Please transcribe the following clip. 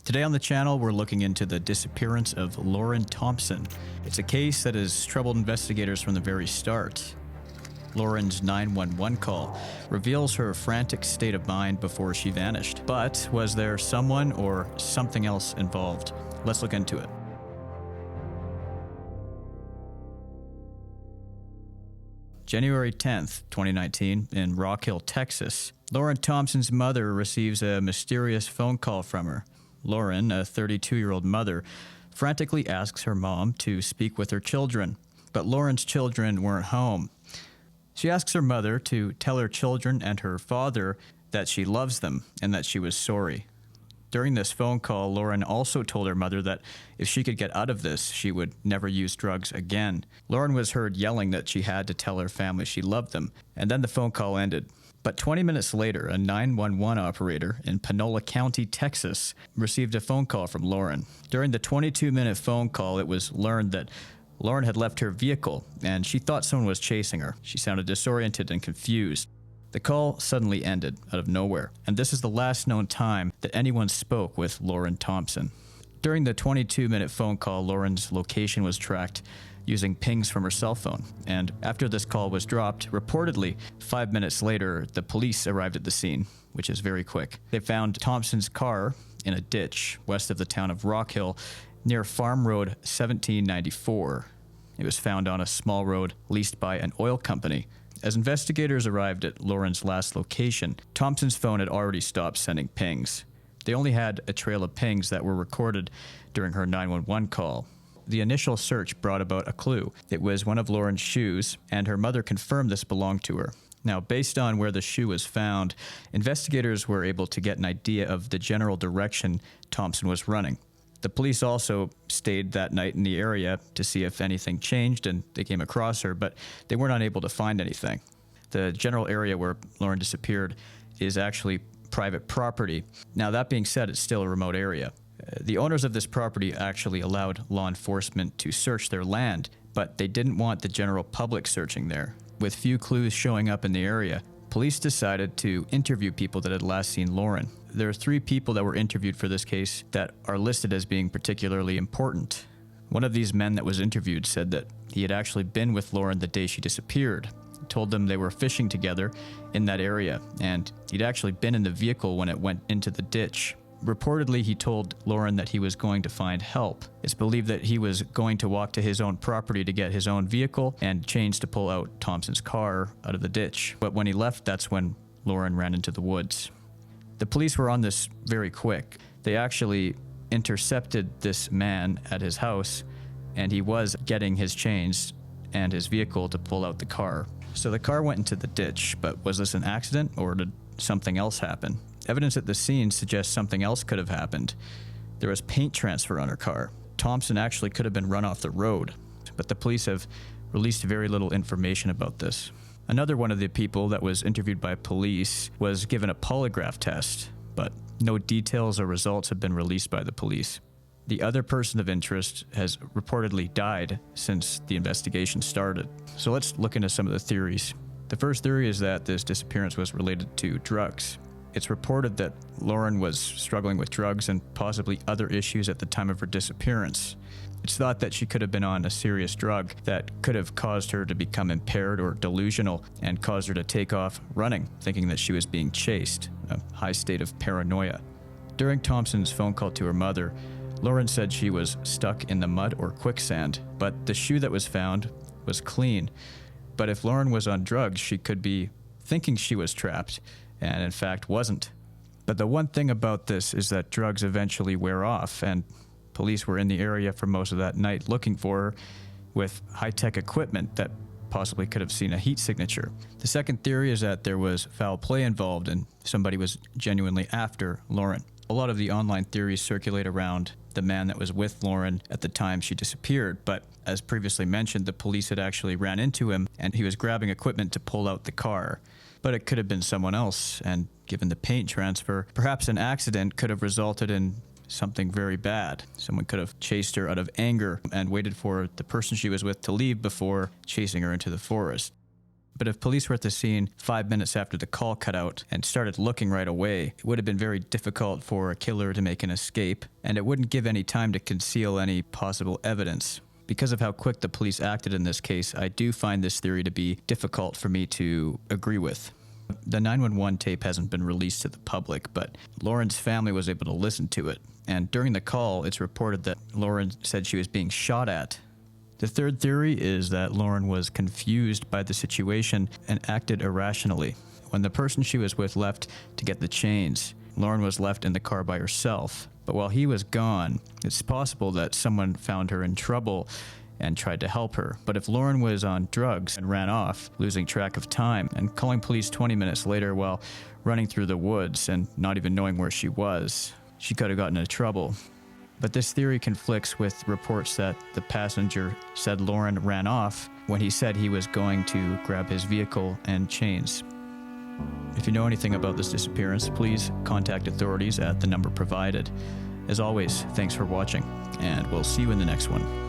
Today on the channel, we're looking into the disappearance of Lauren Thompson. It's a case that has troubled investigators from the very start. Lauren's 911 call reveals her frantic state of mind before she vanished. But was there someone or something else involved? Let's look into it. January 10th, 2019, in Rock Hill, Texas, Lauren Thompson's mother receives a mysterious phone call from her. Lauren, a 32-year-old mother, frantically asks her mom to speak with her children, but Lauren's children weren't home. She asks her mother to tell her children and her father that she loves them and that she was sorry. During this phone call, Lauren also told her mother that if she could get out of this, she would never use drugs again. Lauren was heard yelling that she had to tell her family she loved them, and then the phone call ended. But 20 minutes later, a 911 operator in Panola County, Texas, received a phone call from Lauren. During the 22-minute phone call, it was learned that Lauren had left her vehicle, and she thought someone was chasing her. She sounded disoriented and confused. The call suddenly ended out of nowhere, and this is the last known time that anyone spoke with Lauren Thompson. During the 22-minute phone call, Lauren's location was tracked using pings from her cell phone, and after this call was dropped, reportedly 5 minutes later, the police arrived at the scene, which is very quick. They found Thompson's car in a ditch west of the town of Rock Hill near Farm Road 1794. It was found on a small road leased by an oil company. As investigators arrived at Lauren's last location, Thompson's phone had already stopped sending pings. They only had a trail of pings that were recorded during her 911 call. The initial search brought about a clue. It was one of Lauren's shoes, and her mother confirmed this belonged to her. Now, based on where the shoe was found, investigators were able to get an idea of the general direction Thompson was running. The police also stayed that night in the area to see if anything changed, and they came across her, but they were not able to find anything. The general area where Lauren disappeared is actually private property. Now, that being said, it's still a remote area. The owners of this property actually allowed law enforcement to search their land, but they didn't want the general public searching there. With few clues showing up in the area, police decided to interview people that had last seen Lauren. There are 3 people that were interviewed for this case that are listed as being particularly important. One of these men that was interviewed said that he had actually been with Lauren the day she disappeared. He told them they were fishing together in that area, and he'd actually been in the vehicle when it went into the ditch. Reportedly, he told Lauren that he was going to find help. It's believed that he was going to walk to his own property to get his own vehicle and change to pull out Thompson's car out of the ditch. But when he left, that's when Lauren ran into the woods. The police were on this very quick. They actually intercepted this man at his house, and he was getting his chains and his vehicle to pull out the car. So the car went into the ditch, but was this an accident or did something else happen? Evidence at the scene suggests something else could have happened. There was paint transfer on her car. Thompson actually could have been run off the road, but the police have released very little information about this. Another one of the people that was interviewed by police was given a polygraph test, but no details or results have been released by the police. The other person of interest has reportedly died since the investigation started. So let's look into some of the theories. The first theory is that this disappearance was related to drugs. It's reported that Lauren was struggling with drugs and possibly other issues at the time of her disappearance. It's thought that she could have been on a serious drug that could have caused her to become impaired or delusional and caused her to take off running, thinking that she was being chased, a high state of paranoia. During Thompson's phone call to her mother, Lauren said she was stuck in the mud or quicksand, but the shoe that was found was clean. But if Lauren was on drugs, she could be thinking she was trapped, and in fact wasn't. But the one thing about this is that drugs eventually wear off, and police were in the area for most of that night looking for her with high-tech equipment that possibly could have seen a heat signature. The second theory is that there was foul play involved and somebody was genuinely after Lauren. A lot of the online theories circulate around the man that was with Lauren at the time she disappeared, but as previously mentioned, the police had actually ran into him and he was grabbing equipment to pull out the car. But it could have been someone else, and given the paint transfer, perhaps an accident could have resulted in something very bad. Someone could have chased her out of anger and waited for the person she was with to leave before chasing her into the forest. But if police were at the scene 5 minutes after the call cut out and started looking right away, it would have been very difficult for a killer to make an escape, and it wouldn't give any time to conceal any possible evidence. Because of how quick the police acted in this case, I do find this theory to be difficult for me to agree with. The 911 tape hasn't been released to the public, but Lauren's family was able to listen to it. And during the call, it's reported that Lauren said she was being shot at. The third theory is that Lauren was confused by the situation and acted irrationally. When the person she was with left to get the chains, Lauren was left in the car by herself. But while he was gone, it's possible that someone found her in trouble and tried to help her. But if Lauren was on drugs and ran off, losing track of time, and calling police 20 minutes later while running through the woods and not even knowing where she was, she could have gotten into trouble. But this theory conflicts with reports that the passenger said Lauren ran off when he said he was going to grab his vehicle and chains. If you know anything about this disappearance, please contact authorities at the number provided. As always, thanks for watching, and we'll see you in the next one.